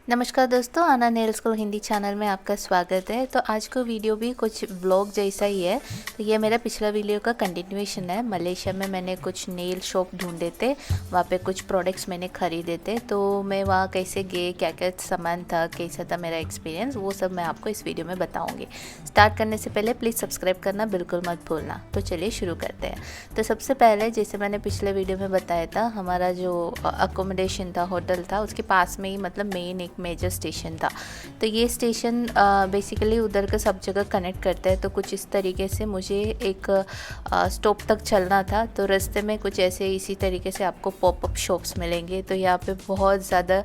नमस्कार दोस्तों, आना नेल स्कूल हिंदी चैनल में आपका स्वागत है। तो आज का वीडियो भी कुछ व्लॉग जैसा ही है। तो ये मेरा पिछला वीडियो का कंटिन्यूएशन है। मलेशिया में मैंने कुछ नेल शॉप ढूंढे थे, वहाँ पे कुछ प्रोडक्ट्स मैंने ख़रीदे थे। तो मैं वहाँ कैसे गए, क्या क्या सामान था, कैसा था मेरा एक्सपीरियंस, वो सब मैं आपको इस वीडियो में बताऊँगी। स्टार्ट करने से पहले प्लीज़ सब्सक्राइब करना बिल्कुल मत भूलना। तो चलिए शुरू करते हैं। तो सबसे पहले जैसे मैंने पिछले वीडियो में बताया था, हमारा जो अकोमोडेशन था, होटल था, उसके पास में ही मतलब मेन एक मेजर स्टेशन था। तो ये स्टेशन बेसिकली उधर का सब जगह कनेक्ट करता है। तो कुछ इस तरीके से मुझे एक स्टॉप तक चलना था। तो रास्ते में कुछ ऐसे इसी तरीके से आपको पॉपअप शॉप्स मिलेंगे। तो यहाँ पे बहुत ज़्यादा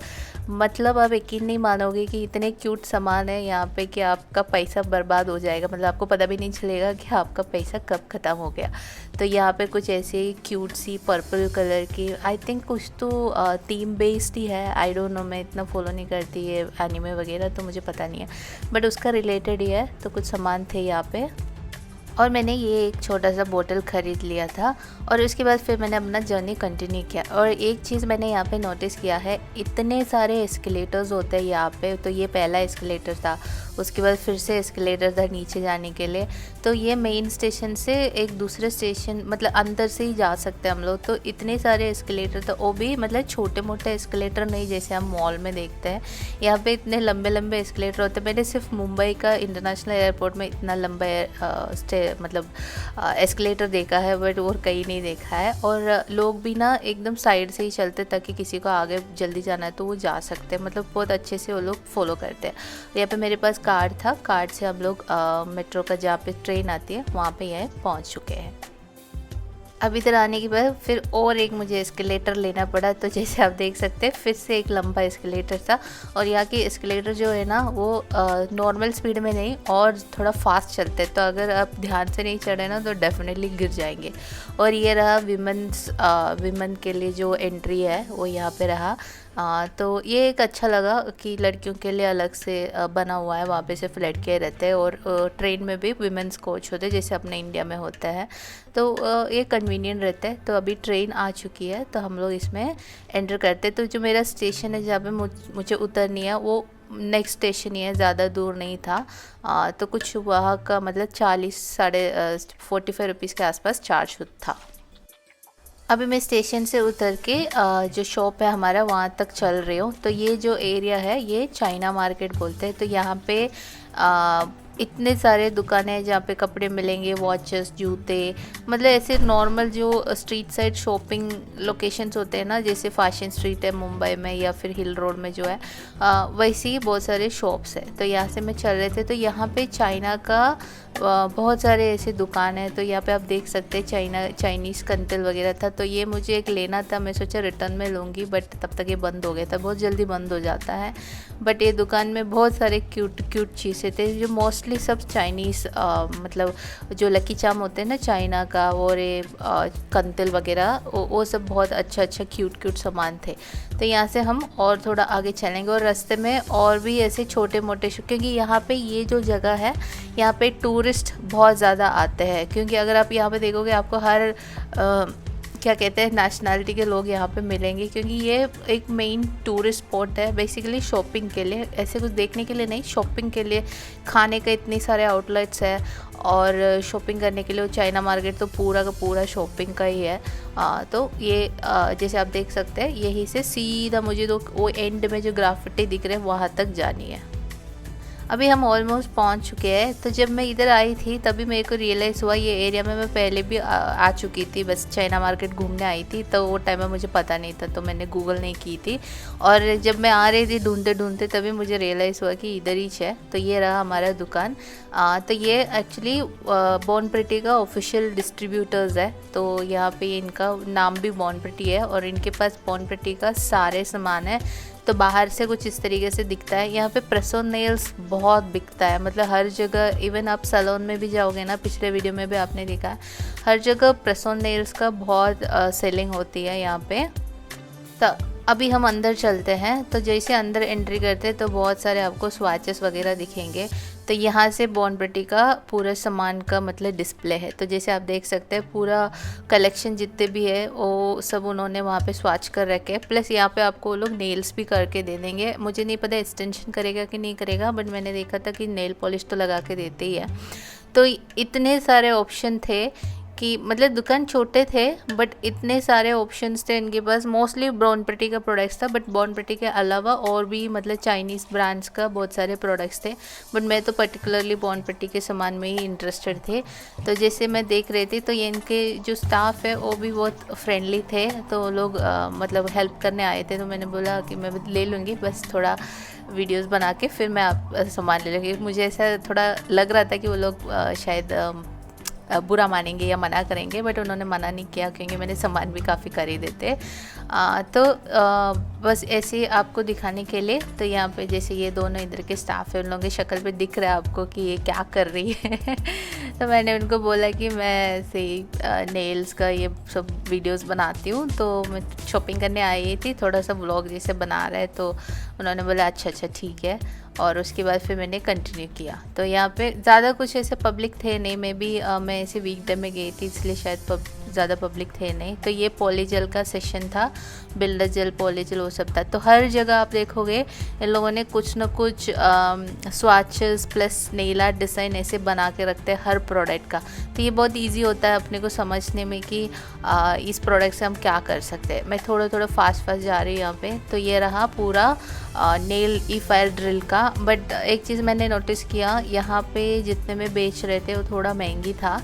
मतलब आप यकीन नहीं मानोगे कि इतने क्यूट सामान है यहाँ पे कि आपका पैसा बर्बाद हो जाएगा। मतलब आपको पता भी नहीं चलेगा कि आपका पैसा कब ख़त्म हो गया। तो यहाँ पे कुछ ऐसे क्यूट सी पर्पल कलर की, आई थिंक कुछ तो थीम बेस्ड ही है, आई डोंट नो, मैं इतना फॉलो नहीं करती है एनिमे वगैरह, तो मुझे पता नहीं है, बट उसका रिलेटेड ही है। तो कुछ सामान थे यहाँ पे और मैंने ये एक छोटा सा बोतल ख़रीद लिया था। और उसके बाद फिर मैंने अपना जर्नी कंटिन्यू किया। और एक चीज़ मैंने यहाँ पे नोटिस किया है, इतने सारे एस्केलेटर्स होते हैं यहाँ पे। तो ये पहला एस्केलेटर था, उसके बाद फिर से एस्केलेटर था नीचे जाने के लिए। तो ये मेन स्टेशन से एक दूसरे स्टेशन मतलब अंदर से ही जा सकते हैं हम लोग। तो इतने सारे एस्केलेटर था, वो भी मतलब छोटे मोटे एस्केलेटर नहीं जैसे हम मॉल में देखते हैं। यहाँ पे इतने लंबे लंबे एस्केलेटर होते हैं। मैंने सिर्फ मुंबई का इंटरनेशनल एयरपोर्ट में इतना लंबा मतलब एस्केलेटर देखा है, बट और कहीं नहीं देखा है। और लोग भी ना एकदम साइड से ही चलते ताकि किसी को आगे जल्दी जाना है तो वो जा सकते हैं। मतलब बहुत अच्छे से वो लोग फॉलो करते हैं। यहाँ पे मेरे पास कार्ड था, कार्ड से हम लोग मेट्रो का जहाँ पे ट्रेन आती है वहाँ पे यह पहुँच चुके हैं। अब इधर आने के बाद फिर और एक मुझे एस्केलेटर लेना पड़ा। तो जैसे आप देख सकते हैं फिर से एक लंबा एस्केलेटर था। और यहाँ की एस्केलेटर जो है ना वो नॉर्मल स्पीड में नहीं और थोड़ा फास्ट चलते हैं। तो अगर आप ध्यान से नहीं चढ़े ना तो डेफिनेटली गिर जाएंगे। और ये रहा विमेन के लिए जो एंट्री है वो यहाँ पे रहा। तो ये एक अच्छा लगा कि लड़कियों के लिए अलग से बना हुआ है, वहाँ पे सिर्फ लड़के रहते हैं। और ट्रेन में भी विमेंस कोच होते हैं जैसे अपने इंडिया में होता है। तो ये कन्वीनियंट रहता है। तो अभी ट्रेन आ चुकी है तो हम लोग इसमें एंटर करते हैं। तो जो मेरा स्टेशन है जहाँ पे मुझे उतरनी है वो नेक्स्ट स्टेशन ही है, ज़्यादा दूर नहीं था। तो कुछ वहाँ का मतलब 45 रुपीज़ के आसपास चार्ज था। अभी मैं स्टेशन से उतर के जो शॉप है हमारा वहाँ तक चल रही हूँ। तो ये जो एरिया है ये चाइना मार्केट बोलते हैं। तो यहाँ पे इतने सारे दुकानें हैं जहाँ पे कपड़े मिलेंगे, वॉचेस, जूते, मतलब ऐसे नॉर्मल जो स्ट्रीट साइड शॉपिंग लोकेशंस होते हैं ना, जैसे फैशन स्ट्रीट है मुंबई में या फिर हिल रोड में जो है, वैसे ही बहुत सारे शॉप्स है। तो यहाँ से मैं चल रहे थे तो यहाँ पे चाइना का बहुत सारे ऐसे दुकान है। तो यहाँ पे आप देख सकते हैं चाइनीज़ कंतल वगैरह था। तो ये मुझे एक लेना था, मैं सोचा रिटर्न में लूँगी, बट तब तक ये बंद हो गया था। बहुत जल्दी बंद हो जाता है। बट ये दुकान में बहुत सारे क्यूट चीज़ें थे जो मोस्टली सब चाइनीज़ मतलब जो लकी चाम होते हैं ना चाइना का, और ये कंतल वगैरह वो सब बहुत अच्छा क्यूट सामान थे। तो यहाँ से हम और थोड़ा आगे चलेंगे और रास्ते में और भी ऐसे छोटे मोटे क्योंकि यहाँ पे ये जो जगह है यहाँ पे टूरिस्ट बहुत ज़्यादा आते हैं। क्योंकि अगर आप यहाँ पे देखोगे आपको हर क्या कहते हैं नेशनैलिटी के लोग यहाँ पे मिलेंगे। क्योंकि ये एक मेन टूरिस्ट स्पॉट है बेसिकली शॉपिंग के लिए, ऐसे कुछ देखने के लिए नहीं, शॉपिंग के लिए। खाने का इतने सारे आउटलेट्स है और शॉपिंग करने के लिए चाइना मार्केट तो पूरा का पूरा शॉपिंग का ही है। तो ये जैसे आप देख सकते हैं यहीं से सीधा मुझे तो वो एंड में जो ग्राफिटी दिख रहे हैं वहाँ तक जानी है। अभी हम ऑलमोस्ट पहुंच चुके हैं। तो जब मैं इधर आई थी तभी मेरे को रियलाइज़ हुआ ये एरिया में मैं पहले भी आ चुकी थी, बस चाइना मार्केट घूमने आई थी। तो वो टाइम में मुझे पता नहीं था तो मैंने गूगल नहीं की थी। और जब मैं आ रही थी ढूंढते तभी मुझे रियलाइज़ हुआ कि इधर ही है। तो ये रहा हमारा दुकान। तो ये एक्चुअली बॉर्न प्रिटी का ऑफिशियल डिस्ट्रीब्यूटर्स है। तो यहाँ पे इनका नाम भी बॉर्न प्रिटी है और इनके पास बॉर्न प्रिटी का सारे सामान है। तो बाहर से कुछ इस तरीके से दिखता है। यहाँ पे प्रेस ऑन नेल्स बहुत बिकता है, मतलब हर जगह। इवन आप सैलून में भी जाओगे ना, पिछले वीडियो में भी आपने देखा है, हर जगह प्रेस ऑन नेल्स का बहुत सेलिंग होती है यहाँ पे। तो अभी हम अंदर चलते हैं। तो जैसे अंदर एंट्री करते हैं तो बहुत सारे आपको स्वाचेस वगैरह दिखेंगे। तो यहाँ से बॉर्न प्रिटी का पूरा सामान का मतलब डिस्प्ले है। तो जैसे आप देख सकते हैं पूरा कलेक्शन जितने भी है वो सब उन्होंने वहाँ पे स्वाच कर रखे हैं। प्लस यहाँ पे आपको वो लोग नेल्स भी करके दे देंगे। मुझे नहीं पता एक्सटेंशन करेगा कि नहीं करेगा, बट मैंने देखा था कि नेल पॉलिश तो लगा के देते ही है। तो इतने सारे ऑप्शन थे कि मतलब दुकान छोटे थे बट इतने सारे ऑप्शंस थे इनके पास। मोस्टली बॉर्न प्रिटी का प्रोडक्ट्स था, बट बॉर्न प्रिटी के अलावा और भी मतलब चाइनीज़ ब्रांड्स का बहुत सारे प्रोडक्ट्स थे, बट मैं तो पर्टिकुलरली बॉर्न प्रिटी के सामान में ही इंटरेस्टेड थे। तो जैसे मैं देख रही थी तो ये इनके जो स्टाफ है वो भी बहुत फ्रेंडली थे। तो लोग मतलब हेल्प करने आए थे। तो मैंने बोला कि मैं ले लूँगी, बस थोड़ा वीडियोस बना के फिर मैं आप सामान ले लूँगी। मुझे ऐसा थोड़ा लग रहा था कि वो लोग शायद बुरा मानेंगे या मना करेंगे, बट उन्होंने मना नहीं किया क्योंकि मैंने सामान भी काफ़ी खरीदे थे। तो बस ऐसे ही आपको दिखाने के लिए। तो यहाँ पे जैसे ये दोनों इधर के स्टाफ है, उन लोगों की शक्ल पे दिख रहा है आपको कि ये क्या कर रही है। तो मैंने उनको बोला कि मैं ऐसे ही नेल्स का ये सब वीडियोस बनाती हूँ, तो मैं शॉपिंग करने आई थी, थोड़ा सा व्लॉग जैसे बना रहा है। तो उन्होंने बोला अच्छा ठीक है। और उसके बाद फिर मैंने कंटिन्यू किया। तो यहाँ पे ज़्यादा कुछ ऐसे पब्लिक थे नहीं, मैं ऐसे वीकडे में गई थी इसलिए शायद ज़्यादा पब्लिक थे नहीं। तो ये पॉलीजेल का सेशन था, बिल्डर जेल, पॉलीजेल वो सब था। तो हर जगह आप देखोगे इन लोगों ने कुछ न कुछ swatches plus nail art design ऐसे बना के रखते हैं हर प्रोडक्ट का। तो ये बहुत इजी होता है अपने को समझने में कि इस प्रोडक्ट से हम क्या कर सकते हैं। मैं थोड़ा फास्ट जा रही हूँ यहाँ पे। तो ये रहा पूरा नेल ई फायर ड्रिल का। बट एक चीज़ मैंने नोटिस किया, यहाँ पे जितने में बेच रहे थे वो थोड़ा महंगी था।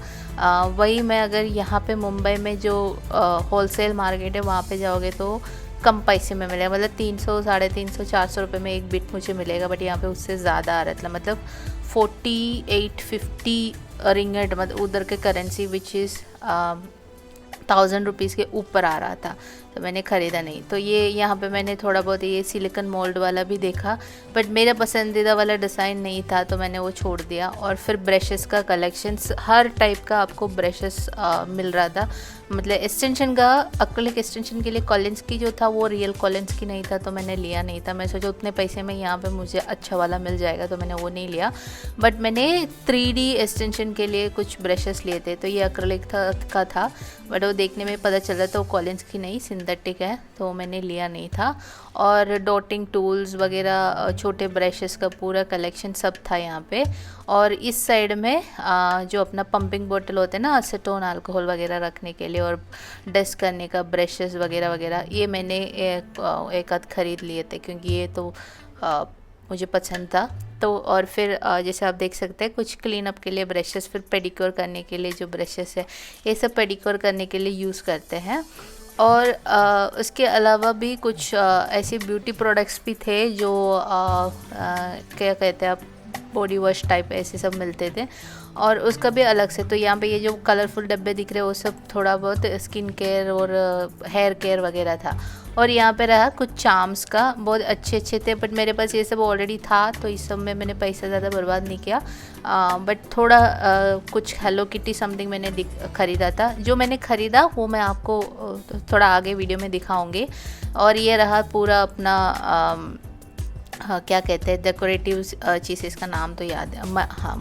वही मैं अगर यहाँ पे मुंबई में जो होलसेल मार्केट है वहाँ पे जाओगे तो कम पैसे में मिलेगा, मतलब 300, 350, 400 रुपये में एक बिट मुझे मिलेगा। बट यहाँ पे उससे ज़्यादा आ रहा था, मतलब 4850 रिंगट, मतलब उधर के करेंसी विच इज़ 1000 रुपीज़ के ऊपर आ रहा था। तो मैंने ख़रीदा नहीं। तो ये यहाँ पे मैंने थोड़ा बहुत ये सिलिकॉन मोल्ड वाला भी देखा, बट मेरा पसंदीदा वाला डिज़ाइन नहीं था तो मैंने वो छोड़ दिया। और फिर ब्रशेस का कलेक्शंस, हर टाइप का आपको ब्रशेस मिल रहा था। मतलब एक्सटेंशन का, एक्रिलिक एक्सटेंशन के लिए कॉलिन्स की जो था वो रियल कॉलिन्स की नहीं था, तो मैंने लिया नहीं था। मैं सोचा उतने पैसे में यहाँ पे मुझे अच्छा वाला मिल जाएगा, तो मैंने वो नहीं लिया। बट मैंने 3D एक्सटेंशन के लिए कुछ ब्रशेस लिए थे। तो ये एक्रिलिक का था, बट वो देखने में पता चल रहा था वो कॉलिन्स की नहीं, सिंथेटिक है, तो मैंने लिया नहीं था। और डॉटिंग टूल्स वगैरह, छोटे ब्रशेस का पूरा कलेक्शन सब था यहाँ पे। और इस साइड में जो अपना पंपिंग बोतल होते हैं ना, एसीटोन अल्कोहल वगैरह रखने के लिए, और डस्ट करने का ब्रशेस वगैरह वगैरह, ये मैंने एक आध खरीद लिए थे क्योंकि ये तो मुझे पसंद था। तो और फिर जैसे आप देख सकते हैं कुछ क्लीन अप के लिए ब्रशेस, फिर पेडिक्योर करने के लिए जो ब्रशेस है ये सब पेडिक्योर करने के लिए यूज़ करते हैं। और उसके अलावा भी कुछ ऐसे ब्यूटी प्रोडक्ट्स भी थे जो क्या कहते हैं आप, बॉडी वॉश टाइप ऐसे सब मिलते थे, और उसका भी अलग से। तो यहाँ पे ये जो कलरफुल डब्बे दिख रहे हैं वो सब थोड़ा बहुत स्किन केयर और हेयर केयर वगैरह था। और यहाँ पे रहा कुछ चार्म्स का, बहुत अच्छे थे, बट मेरे पास ये सब ऑलरेडी था तो इस सब में मैंने पैसा ज़्यादा बर्बाद नहीं किया। बट थोड़ा कुछ हेलो किटी समथिंग मैंने ख़रीदा था। जो मैंने ख़रीदा वो मैं आपको थोड़ा आगे वीडियो में दिखाऊंगी। और ये रहा पूरा अपना हाँ क्या कहते हैं डेकोरेटिव चीज़, इसका नाम तो याद है, हाँ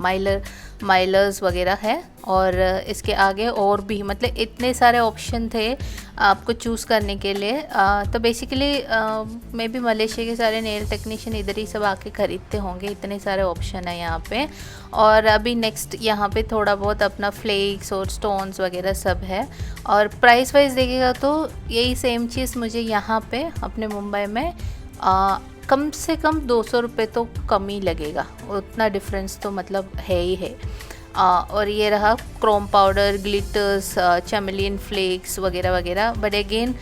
माइलर्स वगैरह है। और इसके आगे और भी मतलब इतने सारे ऑप्शन थे आपको चूज़ करने के लिए। तो बेसिकली मे बी मलेशिया के सारे नेल टेक्नीशियन इधर ही सब आके ख़रीदते होंगे, इतने सारे ऑप्शन है यहाँ पे। और अभी नेक्स्ट यहाँ पे थोड़ा बहुत अपना फ्लेक्स और स्टोन्स वगैरह सब है। और प्राइस वाइज देखेगा तो यही सेम चीज़ मुझे यहाँ पे अपने मुंबई में कम से कम 200 रुपये तो कम ही लगेगा, उतना डिफरेंस तो मतलब है ही है। और ये रहा क्रोम पाउडर, ग्लिटर्स, चैमेलियन फ्लेक्स वगैरह वगैरह। बट अगेन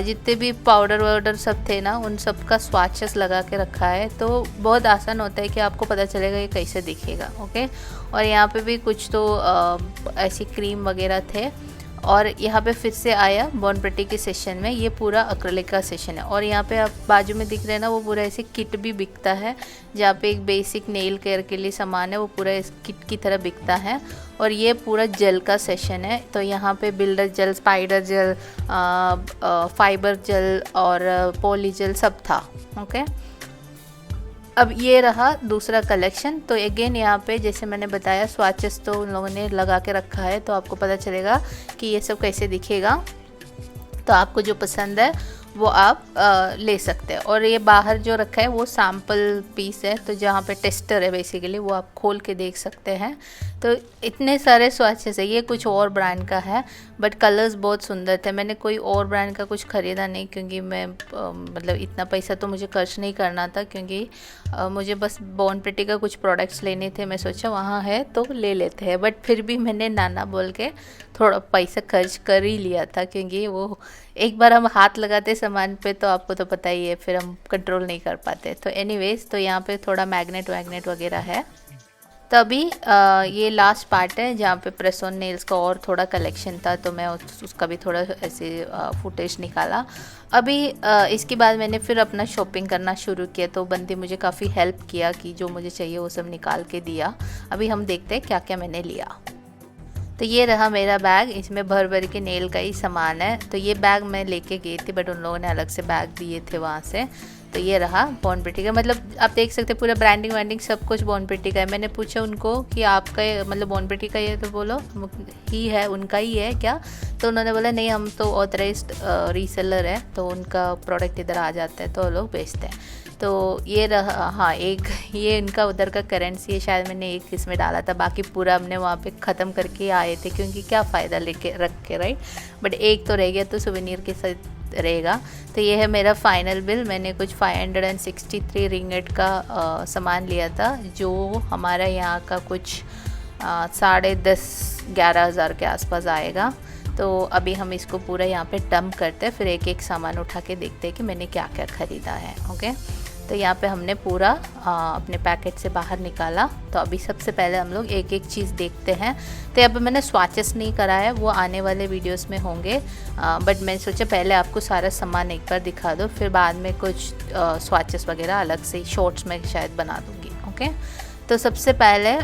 जितने भी पाउडर वाउडर सब थे ना उन सब का स्वाचेस लगा के रखा है, तो बहुत आसान होता है कि आपको पता चलेगा ये कैसे दिखेगा। ओके। और यहाँ पे भी कुछ तो ऐसी क्रीम वगैरह थे। और यहाँ पे फिर से आया बॉर्न प्रिटी के सेशन में, ये पूरा एक्रिलिक का सेशन है। और यहाँ पे आप बाजू में दिख रहे हैं ना, वो पूरा ऐसे किट भी बिकता है, जहाँ पे एक बेसिक नेल केयर के लिए सामान है वो पूरा इस किट की तरह बिकता है। और ये पूरा जेल का सेशन है, तो यहाँ पे builder gel, spider gel, fibre gel और पॉली जेल सब था। ओके, अब ये रहा दूसरा कलेक्शन। तो अगेन यहाँ पे जैसे मैंने बताया स्वाचेस तो उन लोगों ने लगा के रखा है, तो आपको पता चलेगा कि ये सब कैसे दिखेगा। तो आपको जो पसंद है वो आप ले सकते हैं। और ये बाहर जो रखा है वो सैम्पल पीस है, तो जहाँ पे टेस्टर है बेसिकली वो आप खोल के देख सकते हैं। तो इतने सारे स्वाचेस है, ये कुछ और ब्रांड का है बट कलर्स बहुत सुंदर थे। मैंने कोई और ब्रांड का कुछ ख़रीदा नहीं, क्योंकि मैं मतलब इतना पैसा तो मुझे खर्च नहीं करना था, क्योंकि मुझे बस बॉर्न प्रिटी का कुछ प्रोडक्ट्स लेने थे। मैं सोचा वहाँ है तो ले लेते हैं, बट फिर भी मैंने नाना बोल के थोड़ा पैसा खर्च कर ही लिया था, क्योंकि वो एक बार हम हाथ लगाते सामान पे तो आपको तो पता ही है, फिर हम कंट्रोल नहीं कर पाते। तो एनीवेज, तो यहाँ पे थोड़ा मैग्नेट वैग्नेट वगैरह है। तो अभी ये लास्ट पार्ट है जहाँ पे प्रेस ऑन नेल्स का और थोड़ा कलेक्शन था, तो मैं उसका भी थोड़ा ऐसे फुटेज निकाला। अभी इसके बाद मैंने फिर अपना शॉपिंग करना शुरू किया, तो बंदी मुझे काफ़ी हेल्प किया कि जो मुझे चाहिए वो सब निकाल के दिया। अभी हम देखते हैं क्या क्या मैंने लिया। तो ये रहा मेरा बैग, इसमें भर भर के नेल का ही सामान है। तो ये बैग मैं लेके गई थी, बट उन लोगों ने अलग से बैग दिए थे वहाँ से। तो ये रहा बॉर्न प्रिटी का, मतलब आप देख सकते हैं पूरा ब्रांडिंग वाइंडिंग सब कुछ बॉर्न प्रिटी का है। मैंने पूछा उनको कि आपका मतलब बॉर्न प्रिटी का ये, तो बोलो ही है, उनका ही है क्या? तो उन्होंने बोला नहीं, हम तो ऑथराइज्ड रीसेलर है, तो उनका प्रोडक्ट इधर आ जाता है तो वो लोग बेचते हैं। तो ये रहा, हाँ एक ये इनका उधर का करेंसी है, शायद मैंने एक इसमें डाला था, बाकी पूरा हमने वहाँ पे ख़त्म करके आए थे, क्योंकि क्या फ़ायदा लेके रख के, राइट। बट एक तो रह गया तो सुवेनियर के साथ रहेगा। तो ये है मेरा फाइनल बिल। मैंने कुछ 563 रिंगेट का सामान लिया था, जो हमारा यहाँ का कुछ 10,500-11 हज़ार के आसपास आएगा। तो अभी हम इसको पूरा यहाँ पे डंप करते हैं, फिर एक एक सामान उठा के देखते हैं कि मैंने क्या क्या ख़रीदा है। ओके, तो यहाँ पे हमने पूरा अपने पैकेट से बाहर निकाला। तो अभी सबसे पहले हम लोग एक एक चीज़ देखते हैं। तो अब मैंने स्वाचेस नहीं करा है, वो आने वाले वीडियोस में होंगे, बट मैंने सोचा पहले आपको सारा सामान एक बार दिखा दो, फिर बाद में कुछ स्वाचेस वगैरह अलग से शॉर्ट्स में शायद बना दूँगी। ओके, तो सबसे पहले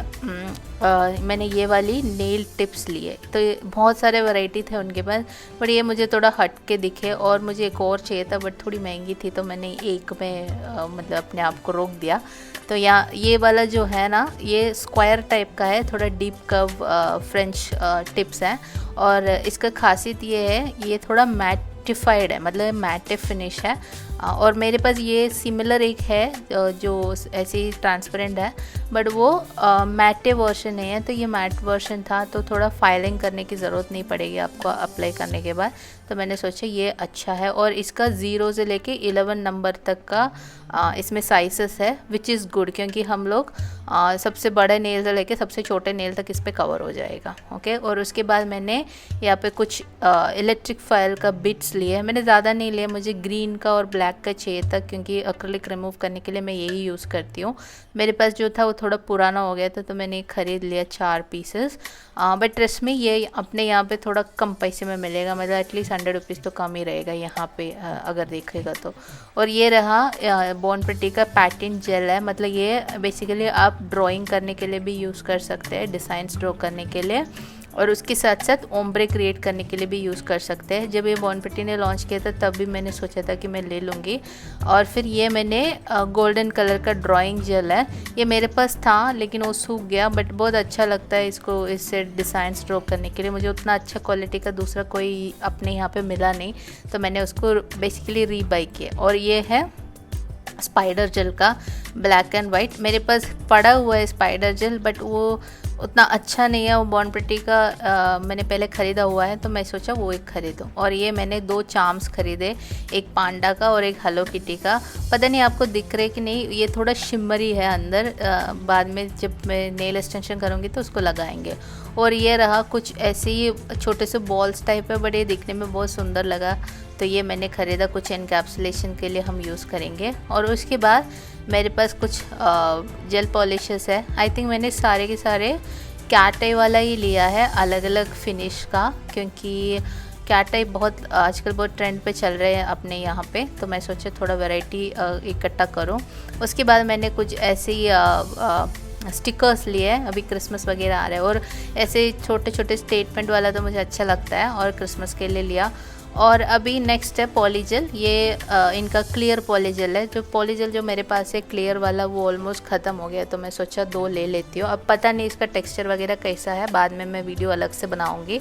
मैंने ये वाली नेल टिप्स लिए। तो बहुत सारे वैरायटी थे उनके पास, बट ये मुझे थोड़ा हट के दिखे और मुझे एक और चाहिए था, बट थोड़ी महंगी थी, तो मैंने एक में मतलब अपने आप को रोक दिया। तो यहाँ ये वाला जो है ना, ये स्क्वायर टाइप का है, थोड़ा डीप कर्व फ्रेंच टिप्स है। और इसका खासियत ये है, ये थोड़ा मैटिफाइड है, मतलब मैटे फिनिश है। और मेरे पास ये सिमिलर एक है जो ऐसे ही ट्रांसपेरेंट है, बट वो मैटे वर्जन नहीं है। तो ये मैट वर्जन था, तो थोड़ा फाइलिंग करने की ज़रूरत नहीं पड़ेगी आपको अप्लाई करने के बाद। तो मैंने सोचा ये अच्छा है, और इसका 0 से लेके 11 नंबर तक का इसमें साइजेस है, विच इज़ गुड, क्योंकि हम लोग सबसे बड़े नेल से लेके सबसे छोटे नेल तक इस पर कवर हो जाएगा। ओके, और उसके बाद मैंने यहाँ पे कुछ इलेक्ट्रिक फाइल का बिट्स लिए। मैंने ज़्यादा नहीं लिए, मुझे ग्रीन का और ब्लैक का चाहिए था, क्योंकि एक्रिलिक रिमूव करने के लिए मैं यही यूज़ करती हूँ। मेरे पास जो था वो थोड़ा पुराना हो गया था, तो मैंने ख़रीद लिया 4 पीसेस। बट ट्रस्ट में ये अपने यहाँ पे थोड़ा कम पैसे में मिलेगा, मतलब एटलीस्ट 100 रुपीज़ तो कम ही रहेगा यहाँ पे अगर देखेगा तो। और ये रहा बॉर्न प्रिटी का पैटर्न जेल है, मतलब ये बेसिकली आप ड्राइंग करने के लिए भी यूज़ कर सकते हैं, डिज़ाइंस ड्रॉ करने के लिए, और उसके साथ साथ ओम्ब्रे क्रिएट करने के लिए भी यूज़ कर सकते हैं। जब ये बॉर्न प्रिटी ने लॉन्च किया था तब भी मैंने सोचा था कि मैं ले लूँगी। और फिर ये मैंने गोल्डन कलर का ड्राइंग जेल है, ये मेरे पास था लेकिन वो सूख गया, बट बहुत अच्छा लगता है इसको, इससे डिज़ाइंस ड्रॉ करने के लिए। मुझे उतना अच्छा क्वालिटी का दूसरा कोई अपने यहाँ पे मिला नहीं, तो मैंने उसको बेसिकली रीबाई किया। और ये है स्पाइडर जेल का ब्लैक एंड वाइट, मेरे पास पड़ा हुआ है स्पाइडर जेल, बट वो उतना अच्छा नहीं है। वो बॉर्न प्रिटी का मैंने पहले ख़रीदा हुआ है, तो मैं सोचा वो एक ख़रीदूँ। और ये मैंने 2 चार्म्स ख़रीदे, एक पांडा का और एक हेलो किटी का। पता नहीं आपको दिख रहे कि नहीं, ये थोड़ा शिमरी है अंदर, बाद में जब मैं नेल एक्सटेंशन करूँगी तो उसको लगाएंगे। और ये रहा कुछ ऐसे ही छोटे से बॉल्स टाइप है, बट ये दिखने में बहुत सुंदर लगा, तो ये मैंने ख़रीदा, कुछ एनकैप्सुलेशन के लिए हम यूज़ करेंगे। और उसके बाद मेरे पास कुछ जेल पॉलिशेस है। आई थिंक मैंने सारे के सारे कैट आई वाला ही लिया है, अलग अलग फिनिश का, क्योंकि कैट आई बहुत आजकल बहुत ट्रेंड पे चल रहे हैं अपने यहाँ पे, तो मैं सोचा थोड़ा वैरायटी इकट्ठा करूँ। उसके बाद मैंने कुछ ऐसे ही स्टिकर्स लिए हैं, अभी क्रिसमस वगैरह आ रहा है, और ऐसे छोटे छोटे स्टेटमेंट वाला तो मुझे अच्छा लगता है और क्रिसमस के लिए लिया। और अभी नेक्स्ट है पॉलीजेल, ये इनका क्लियर पॉलीजेल है। जो पॉलीजेल जो मेरे पास है क्लियर वाला वो ऑलमोस्ट ख़त्म हो गया, तो मैं सोचा 2 ले लेती हूँ। अब पता नहीं इसका टेक्सचर वगैरह कैसा है, बाद में मैं वीडियो अलग से बनाऊँगी।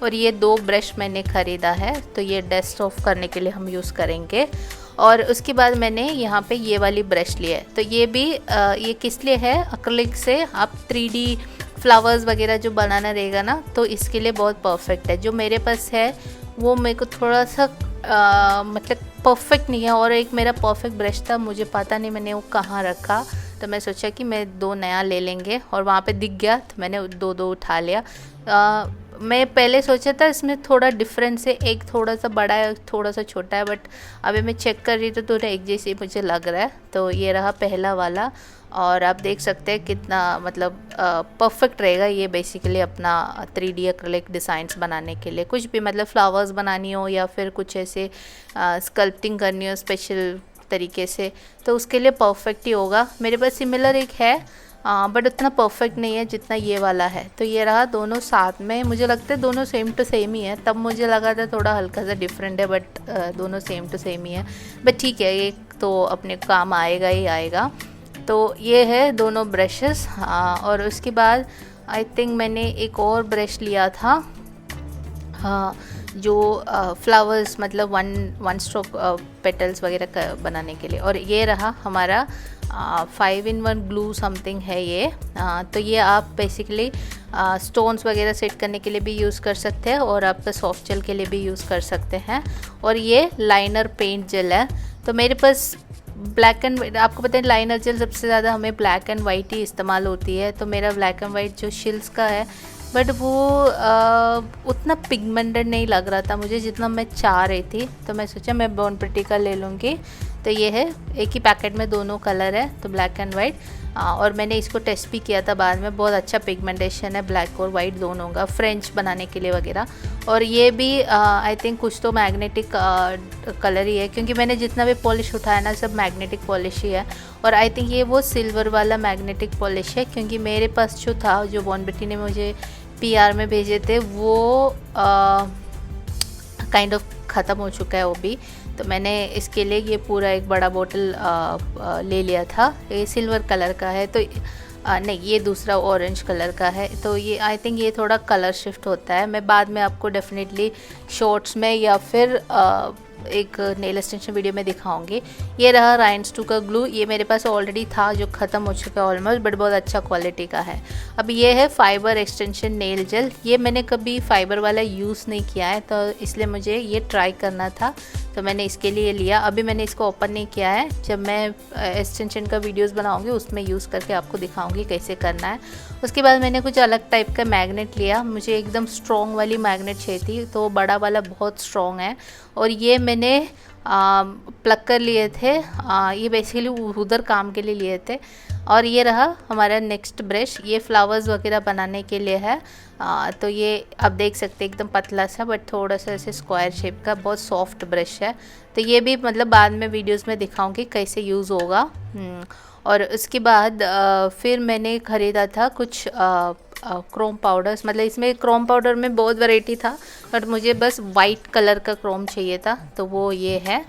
और ये 2 ब्रश मैंने ख़रीदा है, तो ये डस्ट ऑफ करने के लिए हम यूज़ करेंगे। और उसके बाद मैंने यहाँ पे ये वाली ब्रश ली है, तो ये भी ये किस लिए है, एक्रिलिक से आप 3D फ्लावर्स वगैरह जो बनाना रहेगा ना, तो इसके लिए बहुत परफेक्ट है। जो मेरे पास है वो मेरे को थोड़ा सा मतलब परफेक्ट नहीं है, और एक मेरा परफेक्ट ब्रश था, मुझे पता नहीं मैंने वो कहाँ रखा, तो मैं सोचा कि मैं 2 नया ले लेंगे, और वहाँ पे दिख गया तो मैंने 2 उठा लिया। मैं पहले सोचा था इसमें थोड़ा डिफरेंस है, एक थोड़ा सा बड़ा है, थोड़ा सा छोटा है, बट अभी मैं चेक कर रही तो थोड़ा एक जैसे मुझे लग रहा है। तो ये रहा पहला वाला, और आप देख सकते हैं कितना मतलब परफेक्ट रहेगा ये बेसिकली अपना 3D एक्रिलिक डिज़ाइंस बनाने के लिए। कुछ भी मतलब फ्लावर्स बनानी हो या फिर कुछ ऐसे स्कल्पटिंग करनी हो स्पेशल तरीके से, तो उसके लिए परफेक्ट ही होगा। मेरे पास सिमिलर एक है बट उतना परफेक्ट नहीं है जितना ये वाला है। तो ये रहा दोनों साथ में, मुझे लगता है दोनों सेम टू सेम ही है, तब मुझे लगा था थोड़ा हल्का सा डिफरेंट है, बट दोनों सेम टू सेम ही है। बट ठीक है, एक तो अपने काम आएगा ही आएगा। तो ये है दोनों ब्रशेस। और उसके बाद आई थिंक मैंने एक और ब्रश लिया था, हाँ, जो फ्लावर्स मतलब वन स्ट्रोक पेटल्स वगैरह बनाने के लिए। और ये रहा हमारा 5-in-1 ग्लू समथिंग है ये। तो ये आप बेसिकली स्टोन्स वगैरह सेट करने के लिए भी यूज़ कर सकते हैं, और आपका सॉफ्ट जेल के लिए भी यूज़ कर सकते हैं। और ये लाइनर पेंट जेल है, तो मेरे पास ब्लैक एंड, आपको पता है लाइनर जेल सबसे ज़्यादा हमें ब्लैक एंड वाइट ही इस्तेमाल होती है, तो मेरा ब्लैक एंड वाइट जो शिल्स का है, बट वो उतना पिगमेंटेड नहीं लग रहा था मुझे जितना मैं चाह रही थी, तो मैं सोचा मैं बॉन प्रिटी का ले लूँगी। तो ये है, एक ही पैकेट में दोनों कलर है, तो ब्लैक एंड वाइट। और मैंने इसको टेस्ट भी किया था बाद में, बहुत अच्छा पिगमेंटेशन है ब्लैक और वाइट दोनों का, फ्रेंच बनाने के लिए वगैरह। और ये भी आई थिंक कुछ तो मैग्नेटिक कलर ही है, क्योंकि मैंने जितना भी पॉलिश उठाया ना सब मैग्नेटिक पॉलिश ही है। और आई थिंक ये वो सिल्वर वाला मैग्नेटिक पॉलिश है, क्योंकि मेरे पास जो था, जो बॉन प्रिटी ने मुझे PR में भेजे थे, वो काइंड ऑफ ख़त्म हो चुका है वो भी। तो मैंने इसके लिए ये पूरा एक बड़ा बोतल ले लिया था। ये सिल्वर कलर का है, तो नहीं, ये दूसरा ऑरेंज कलर का है। तो ये आई थिंक ये थोड़ा कलर शिफ्ट होता है, मैं बाद में आपको डेफिनेटली शॉर्ट्स में या फिर एक नेल एक्सटेंशन वीडियो में दिखाऊंगी। ये रहा राइन्स2 का ग्लू, ये मेरे पास ऑलरेडी था जो ख़त्म हो चुका है ऑलमोस्ट, बट बहुत अच्छा क्वालिटी का है। अब ये है फाइबर एक्सटेंशन नेल जेल, ये मैंने कभी फाइबर वाला यूज़ नहीं किया है, तो इसलिए मुझे ये ट्राई करना था, तो मैंने इसके लिए लिया। अभी मैंने इसको ओपन नहीं किया है, जब मैं एक्सटेंशन का वीडियोस बनाऊंगी उसमें यूज़ करके आपको दिखाऊंगी कैसे करना है। उसके बाद मैंने कुछ अलग टाइप का मैग्नेट लिया, मुझे एकदम स्ट्रॉन्ग वाली मैग्नेट चाहिए थी, तो बड़ा वाला बहुत स्ट्रॉन्ग है, और ये मैंने प्लग कर लिए थे। ये बेसिकली उधर काम के लिए लिए थे। और ये रहा हमारा नेक्स्ट ब्रश, ये फ्लावर्स वगैरह बनाने के लिए है। तो ये आप देख सकते हैं एकदम पतला सा बट थोड़ा सा ऐसे स्क्वायर शेप का, बहुत सॉफ्ट ब्रश है। तो ये भी मतलब बाद में वीडियोस में दिखाऊंगी कैसे यूज़ होगा। और उसके बाद फिर मैंने ख़रीदा था कुछ क्रोम पाउडर्स, मतलब इसमें क्रोम पाउडर में बहुत वैरायटी था, बट मुझे बस वाइट कलर का क्रोम चाहिए था, तो वो ये है।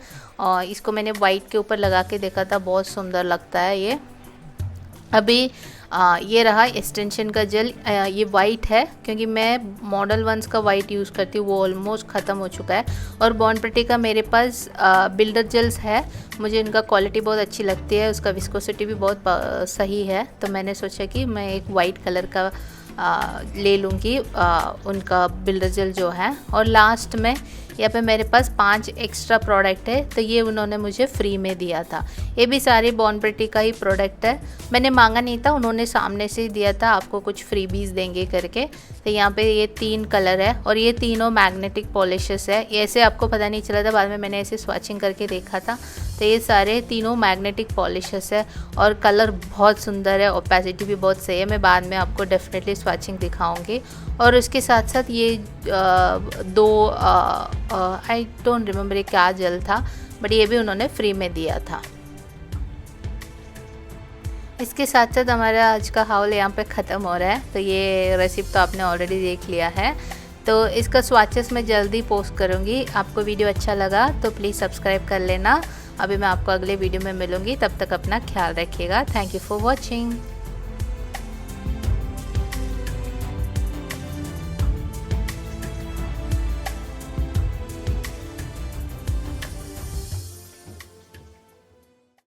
इसको मैंने वाइट के ऊपर लगा के देखा था, बहुत सुंदर लगता है ये। अभी ये रहा एक्सटेंशन का जेल, ये वाइट है क्योंकि मैं मॉडल वंस का वाइट यूज़ करती हूँ, वो ऑलमोस्ट ख़त्म हो चुका है। और बॉन प्रिटी का मेरे पास बिल्डर जेल्स है, मुझे इनका क्वालिटी बहुत अच्छी लगती है, उसका विस्कोसिटी भी बहुत सही है, तो मैंने सोचा कि मैं एक वाइट कलर का ले लूँगी उनका बिल्डर जेल जो है। और लास्ट में यहाँ पे मेरे पास 5 एक्स्ट्रा प्रोडक्ट है, तो ये उन्होंने मुझे फ्री में दिया था। ये भी सारे बॉन प्रिटी का ही प्रोडक्ट है, मैंने मांगा नहीं था, उन्होंने सामने से ही दिया था, आपको कुछ फ्रीबीज देंगे करके। तो यहाँ पे ये 3 कलर है और ये तीनों मैग्नेटिक पॉलिशेस है। ऐसे आपको पता नहीं चला था, बाद में मैंने ऐसे स्वैचिंग करके देखा था, तो ये सारे तीनों मैग्नेटिक पॉलिशेस है और कलर बहुत सुंदर है, ओपेसिटी भी बहुत सही है। मैं बाद में आपको डेफिनेटली स्वैचिंग दिखाऊंगी। और उसके साथ साथ ये दो आई डोंट रिमेम्बर ये क्या जेल था, बट ये भी उन्होंने फ्री में दिया था। इसके साथ साथ हमारा आज का हाउल यहाँ पे ख़त्म हो रहा है। तो ये रेसिपी तो आपने ऑलरेडी देख लिया है, तो इसका स्वाचेस मैं जल्दी पोस्ट करूँगी। आपको वीडियो अच्छा लगा तो प्लीज़ सब्सक्राइब कर लेना। अभी मैं आपको अगले वीडियो में मिलूँगी, तब तक अपना ख्याल रखिएगा। Thank you for watching.